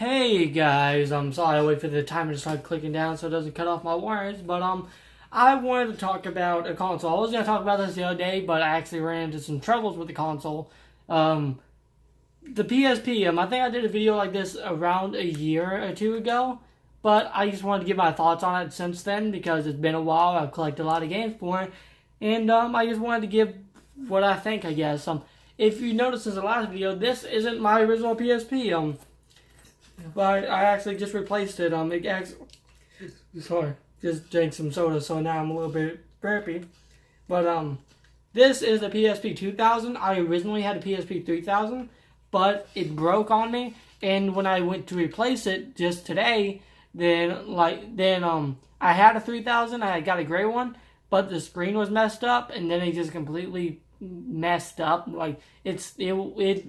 Hey guys, I'm sorry I wait for the timer to start clicking down so it doesn't cut off my words, but I wanted to talk about a console. I was gonna talk about this the other day, but I actually ran into some troubles with the console. The PSP. I think I did a video like this around a year or two ago, but I just wanted to give my thoughts on it since then because it's been a while. I've collected a lot of games for it, and I just wanted to give what I think. I guess if you noticed in the last video, this isn't my original PSP. But I actually just replaced it. Sorry, just drank some soda, so now I'm a little bit burpy. But this is the PSP 2000. I originally had a PSP 3000, but it broke on me. And when I went to replace it just today, then I had a 3000. I got a gray one, but the screen was messed up, and then it just completely messed up. Like it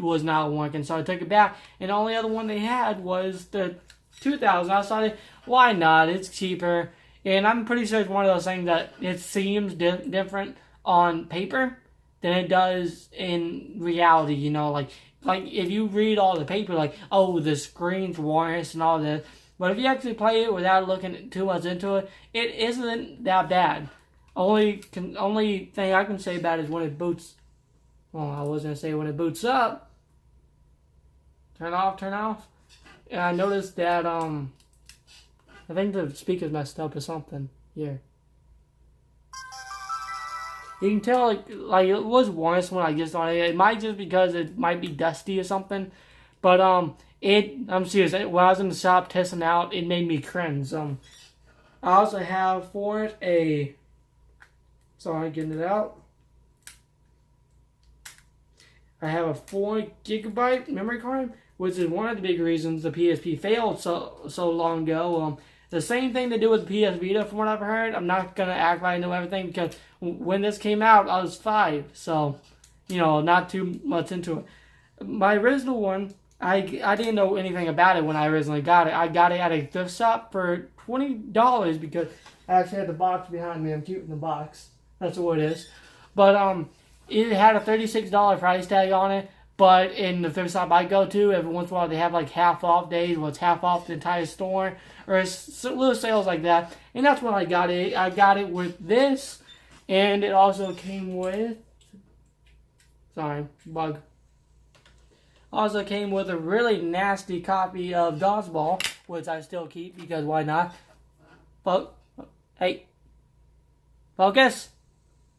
was not working, so I took it back, and the only other one they had was the 2000. I decided, why not? It's cheaper, and I'm pretty sure it's one of those things that it seems different on paper than it does in reality. You know, like if you read all the paper, like, oh, the screen's worse and all this, but if you actually play it without looking too much into it, it isn't that bad. Only thing I can say about it is when it boots. Well, I was gonna say when it boots up. Turn off. And I noticed that I think the speaker's messed up or something here. You can tell like it was worse when I just on it. It might just because it might be dusty or something, but I'm serious. When I was in the shop testing out, it made me cringe. I also have for it a. Sorry, getting it out. I have a 4 GB memory card, which is one of the big reasons the PSP failed so long ago. The same thing they do with the PS Vita, from what I've heard. I'm not gonna act like I know everything because when this came out, I was 5, so not too much into it. My original one, I didn't know anything about it when I originally got it. I got it at a thrift shop for $20 because I actually had the box behind me. I'm keeping the box. That's what it is. But it had a $36 price tag on it. But in the thrift shop I go to, every once in a while they have like half off days where it's half off the entire store, or little sales like that. And that's when I got it. I got it with this, and it also came with. Sorry, bug. Also came with a really nasty copy of Dodgeball, which I still keep because why not? Hey, focus.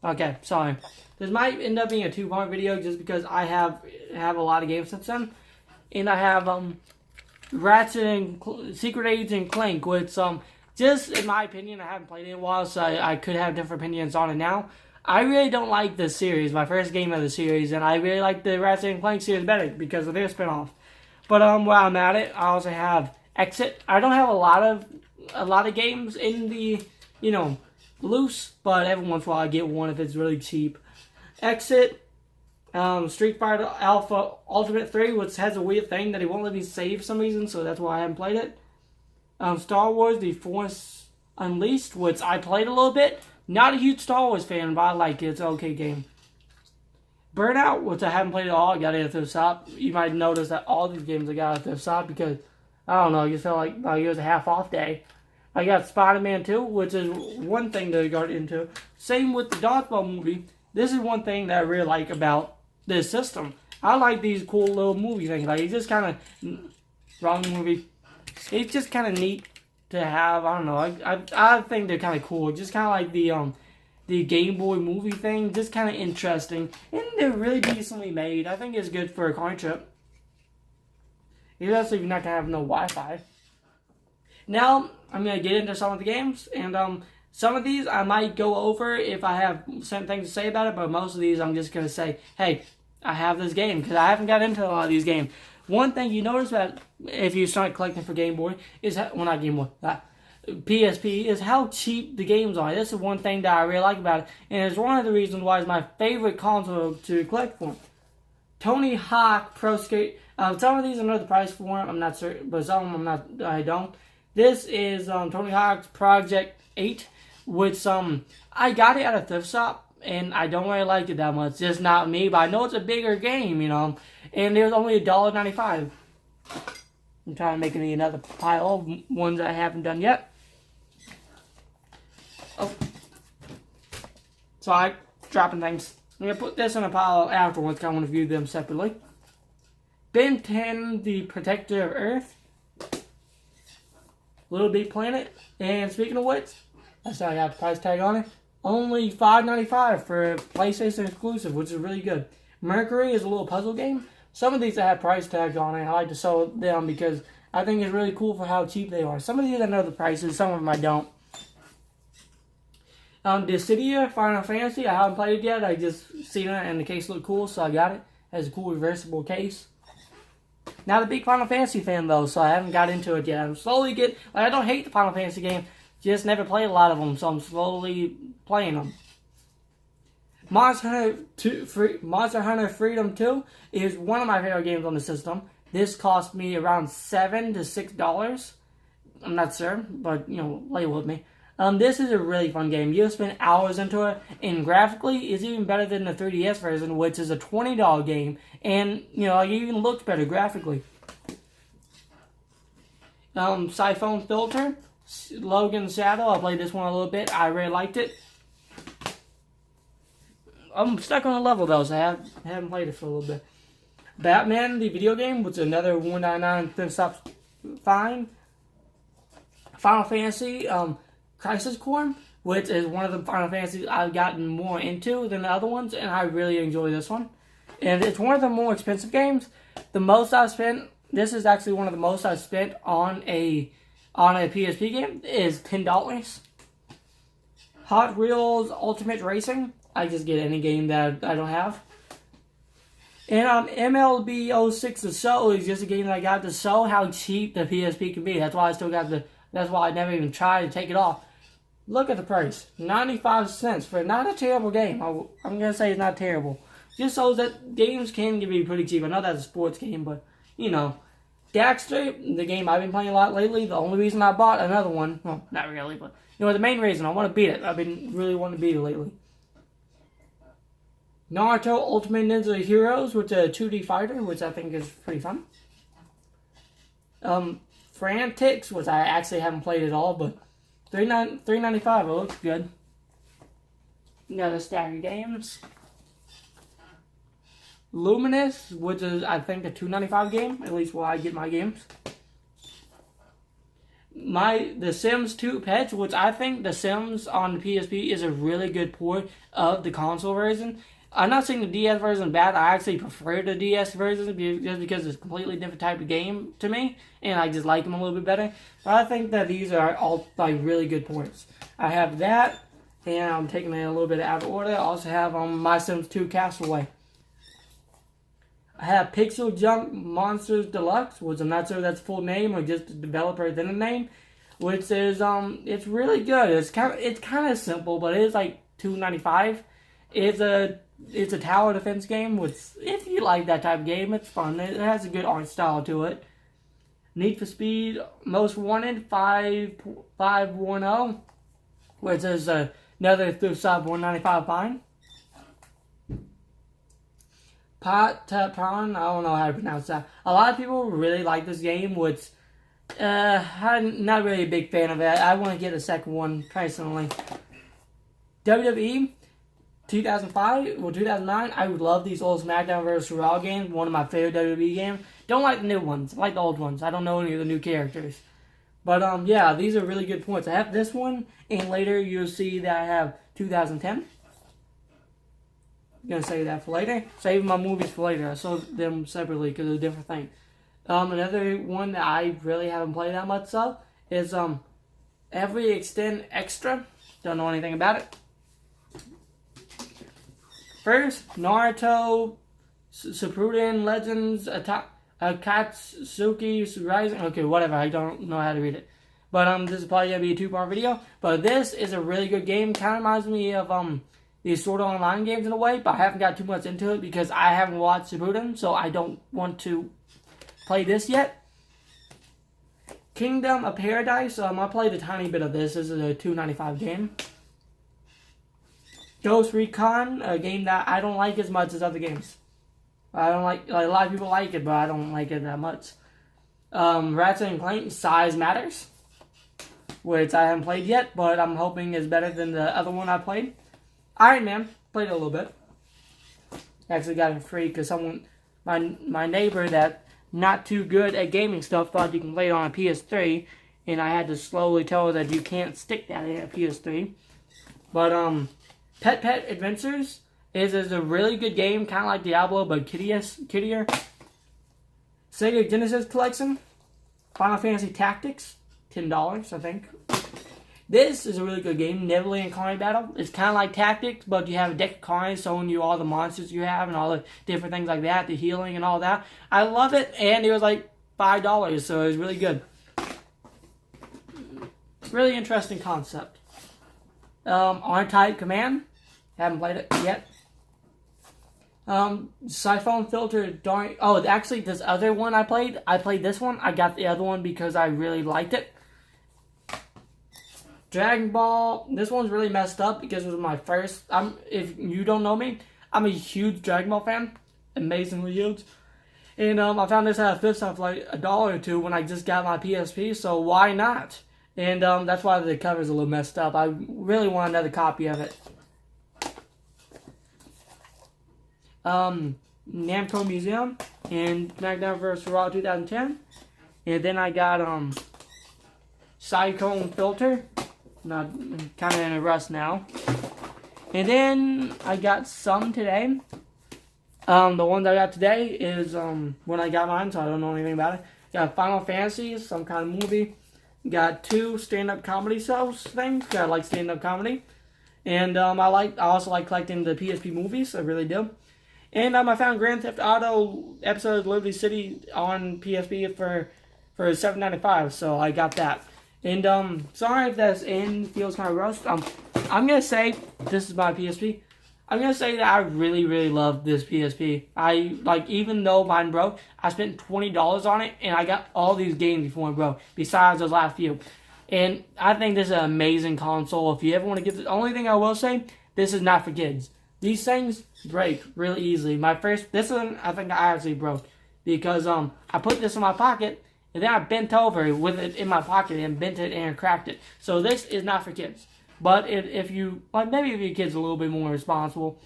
Okay, sorry. This might end up being a 2-part video just because I have a lot of games since then. And I have Ratchet and Secret Agent Clank, which just in my opinion, I haven't played it in a while, so I could have different opinions on it now. I really don't like this series, my first game of the series, and I really like the Ratchet and Clank series better because of their spinoff. But while I'm at it, I also have Exit. I don't have a lot of games in the loose, but every once in a while I get one if it's really cheap. Exit, Street Fighter Alpha Ultimate 3, which has a weird thing that it won't let me save for some reason, so that's why I haven't played it. Star Wars The Force Unleashed, which I played a little bit. Not a huge Star Wars fan, but I like it. It's an okay game. Burnout, which I haven't played at all. I got it at the shop. You might notice that all these games I got at the shop because, I don't know, I just felt like it was a half-off day. I got Spider-Man 2, which is one thing that I got into. Same with the Dodgeball movie. This is one thing that I really like about this system. I like these cool little movie things. Like, it's just kind of... Wrong movie. It's just kind of neat to have. I don't know. I think they're kind of cool. Just kind of like the Game Boy movie thing. Just kind of interesting. And they're really decently made. I think it's good for a car trip. Especially if you're not going to have no Wi-Fi. Now, I'm going to get into some of the games, and some of these I might go over if I have certain things to say about it, but most of these I'm just going to say, hey, I have this game, because I haven't got into a lot of these games. One thing you notice about if you start collecting for Game Boy is, not Game Boy, PSP, is how cheap the games are. This is one thing that I really like about it, and it's one of the reasons why it's my favorite console to collect for. Tony Hawk Pro Skate. Some of these I know the price for them, I'm not certain, but some of them I don't. This is Tony Hawk's Project 8, which I got it at a thrift shop, and I don't really like it that much. It's just not me, but I know it's a bigger game, and it was only $1.95. I'm trying to make me another pile of ones I haven't done yet. Oh. Sorry, dropping things. I'm going to put this in a pile afterwards because I want to view them separately. Ben 10, the Protector of Earth. Little Big Planet. And speaking of which, I saw I got the price tag on it. Only $5.95 for PlayStation exclusive, which is really good. Mercury is a little puzzle game. Some of these I have price tags on it. I like to sell them because I think it's really cool for how cheap they are. Some of these I know the prices, some of them I don't. Dissidia, Final Fantasy, I haven't played it yet. I just seen it and the case looked cool, so I got it. It has a cool reversible case. Not a big Final Fantasy fan though, so I haven't got into it yet. I'm slowly getting, I don't hate the Final Fantasy game, just never played a lot of them, so I'm slowly playing them. Monster Hunter Freedom 2 is one of my favorite games on the system. This cost me around $7 to $6. I'm not sure, but you know, lay with me. This is a really fun game. You'll spend hours into it, and graphically, it's even better than the 3DS version, which is a $20 game, and you know, it even looks better graphically. Siphon Filter, Logan's Shadow. I played this one a little bit. I really liked it. I'm stuck on a level though, so I haven't played it for a little bit. Batman, the video game, which is another $1.99 thrift shop find. Final Fantasy, Crisis Core, which is one of the Final Fantasies I've gotten more into than the other ones, and I really enjoy this one. And it's one of the more expensive games. The most I've spent, this is actually one of the most I've spent on a PSP game, is $10. Hot Wheels Ultimate Racing. I just get any game that I don't have. And MLB 06 The Show is just a game that I got to show how cheap the PSP can be. That's why I still got that's why I never even tried to take it off. Look at the price. 95 cents for not a terrible game. I'm going to say it's not terrible. Just shows that games can be pretty cheap. I know that's a sports game, but, you know. Daxter, the game I've been playing a lot lately. The only reason I bought another one, well, not really, but, you know, the main reason, I want to beat it. I've been really wanting to beat it lately. Naruto Ultimate Ninja Heroes, which is a 2D fighter, which I think is pretty fun. Frantics, which I actually haven't played at all, but $3.95. It looks good. Another stack of games. Luminous, which is I think a $2.95 game, at least where I get my games. The Sims 2 Pets, which I think The Sims on the PSP is a really good port of the console version. I'm not saying the DS version is bad. I actually prefer the DS version just because it's a completely different type of game to me, and I just like them a little bit better. But I think that these are all like really good ports. I have that, and I'm taking it a little bit out of order. I also have My Sims 2 Castaway. I have Pixel Junk Monsters Deluxe, which I'm not sure if that's full name or just the developer then a name, which is it's really good. It's kind of simple, but it is like $2.95. It's a tower defense game, which if you like that type of game, it's fun. It has a good art style to it. Need for Speed Most Wanted 510, which is another thrift shop $1.95 find. Patapon, I don't know how to pronounce that. A lot of people really like this game, which I'm not really a big fan of it. I want to get a second one personally. WWE 2005 or 2009, I would love these old SmackDown vs. Raw games. One of my favorite WWE games. Don't like the new ones. I like the old ones. I don't know any of the new characters. But yeah, these are really good points. I have this one, and later you'll see that I have 2010. I'm going to save that for later. Save my movies for later. I sold them separately because they're a different thing. Another one that I really haven't played that much of is Every Extend Extra. Don't know anything about it. First, Naruto Shippuden Legends Akatsuki Rising. Okay, whatever. I don't know how to read it. But this is probably going to be a 2-part video. But this is a really good game. Kind of reminds me of these Sword Art Online games in a way, but I haven't got too much into it because I haven't watched Shippuden, so I don't want to play this yet. Kingdom of Paradise, I played a tiny bit of this. This is a $2.95 game. Ghost Recon, a game that I don't like as much as other games. I don't like a lot of people like it, but I don't like it that much. Ratchet and Clank Size Matters, which I haven't played yet, but I'm hoping is better than the other one I played. Iron Man, played it a little bit. Actually got it free because my neighbor that not too good at gaming stuff thought you can play it on a PS3, and I had to slowly tell her that you can't stick that in a PS3. But Pet Adventures is a really good game, kind of like Diablo, but kiddier. Sega Genesis Collection, Final Fantasy Tactics, $10, I think. This is a really good game, Neverland Colony Battle. It's kind of like Tactics, but you have a deck of cards showing you all the monsters you have and all the different things like that, the healing and all that. I love it, and it was like $5, so it was really good. Really interesting concept. R-Type Command, haven't played it yet. Siphon Filter, actually this other one I played this one. I got the other one because I really liked it. Dragon Ball, this one's really messed up because it was my first, if you don't know me, I'm a huge Dragon Ball fan, amazingly huge. And I found this at a thrift shop for like $1 or $2 when I just got my PSP, so why not? And that's why the cover's a little messed up. I really want another copy of it. Namco Museum and SmackDown vs. Raw 2010. And then I got Cyclone Filter. Not kind of in a rush now. And then I got some today. The one that I got today is when I got mine, so I don't know anything about it. Got Final Fantasy, some kind of movie. Got 2 stand-up comedy shows things. I like stand-up comedy. And I also like collecting the PSP movies. I really do. And I found Grand Theft Auto episode of Liberty City on PSP for $7.95, so I got that. And sorry if this end feels kind of rushed. I'm gonna say this is my PSP. I'm gonna say that I really, really love this PSP. Even though mine broke, I spent $20 on it, and I got all these games before it broke, besides those last few. And I think this is an amazing console. If you ever want to get the only thing I will say, this is not for kids. These things break really easily. This one, I think I actually broke because I put this in my pocket and then I bent over with it in my pocket and bent it and cracked it. So this is not for kids. But if you, maybe if your kid's a little bit more responsible.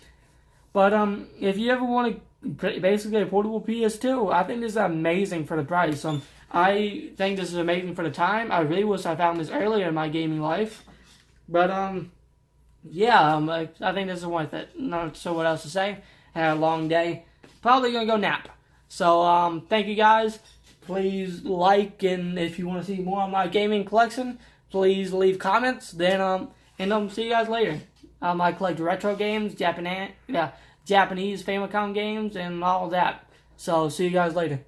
But if you ever want to basically a portable PS2, I think this is amazing for the price. I think this is amazing for the time. I really wish I found this earlier in my gaming life. But yeah, I think this is worth it. Not sure what else to say. Had a long day. Probably gonna go nap. So thank you guys. Please like, and if you want to see more of my gaming collection, please leave comments. Then see you guys later. I collect retro games, Japanese Famicom games, and all that. So see you guys later.